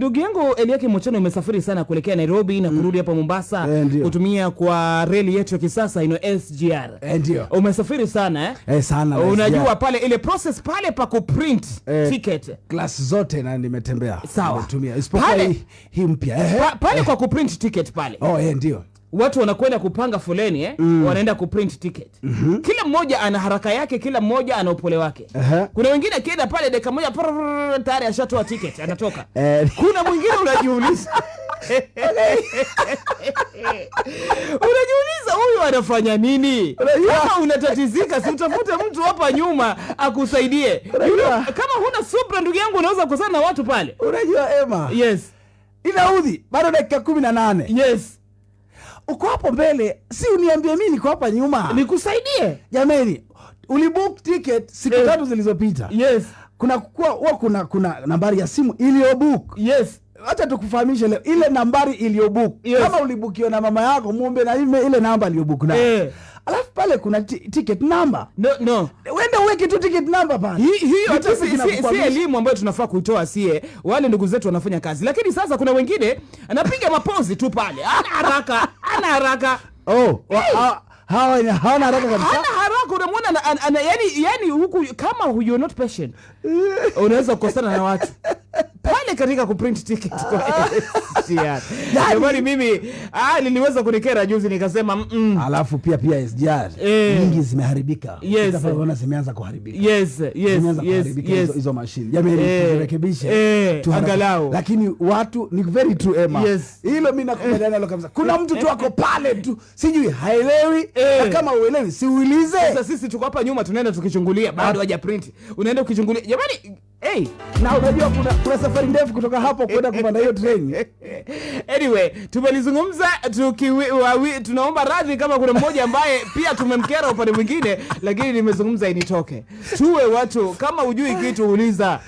Ndugu yangu Eliakim Muchano, umesafiri sana kuelekea Nairobi na kurudi hapa Mombasa kutumia kwa reli yetu ya kisasa SGR. Ndio. Umesafiri sana sana. Unajua pale ile process pale pa kuprint ticket. Class zote na nimetembea. Sawa. Nimetumia. Isipokuwa hii mpya. Pale kwa kuprint ticket pale. Ndio. Watu wanakwenda kupanga foleni wanaenda kuprint ticket. Kila mmoja ana haraka yake, kila mmoja ana upole wake. Kuna wengine akienda pale dakika moja tayari ashatoa ticket anatoka. Kuna mwingine unajiuliza huyu anafanya nini? Kama unatatizika, si utafute mtu hapa nyuma akusaidie. Kama huna subra ndugu yangu, unaweza kukosana na watu pale. Unajua Emma? Yes. Inaudhi bado dakika 18. Yes. Uko hapo mbele, si uniambie mimi niko hapa nyuma. Nikusaidie. Jamani, ulibook ticket siku 3 zilizopita. Yes. Kuna nambari ya simu iliyobook. Yes. Acha tukufahamishe leo ile nambari iliyobook. Yes. Kama ulibukiwa na mama yako, muombe na ile namba iliyobook na. Alafu pale kuna ticket number. No. Wenda uweke tu ticket number pale. Hiyo hata si elimu ambayo tunafaa kuitoa wale ndugu zetu wanafanya kazi. Lakini sasa kuna wengine anapiga mapozi tu pale. Ana haraka. Hawana haraka kabisa. Hana haraka, unamwona yani huku kama you're not patient. Unaweza kukosana na watu pale katika kuprint ticket kwa SGR. Jamani, mimi niliweza kunikera juzi nikasema alafu pia SGR nyingi zimeharibika. Utaona zimeanza kuharibika. Yes. Hizo machine. Jamani, turekebishe. Angalau. Lakini watu ni very true Emma. Hilo mimi nakubaliana nalo kabisa. Kuna mtu tu ako pale tu sijui haelewi. Kama uelewi si uulize. Sasa sisi tuko hapa nyuma tunaenda tukichungulia bado haja print. Unaenda ukichungulia. Jamani, na unajua kuna safari ndefu kutoka hapo kwenda kupanda hiyo train. Anyway, tumelizungumza tunaomba radhi kama kuna mmoja ambaye pia tumemkera upande mwingine, lakini nimezungumza initoke. Tuwe watu kama hujui kitu uliza.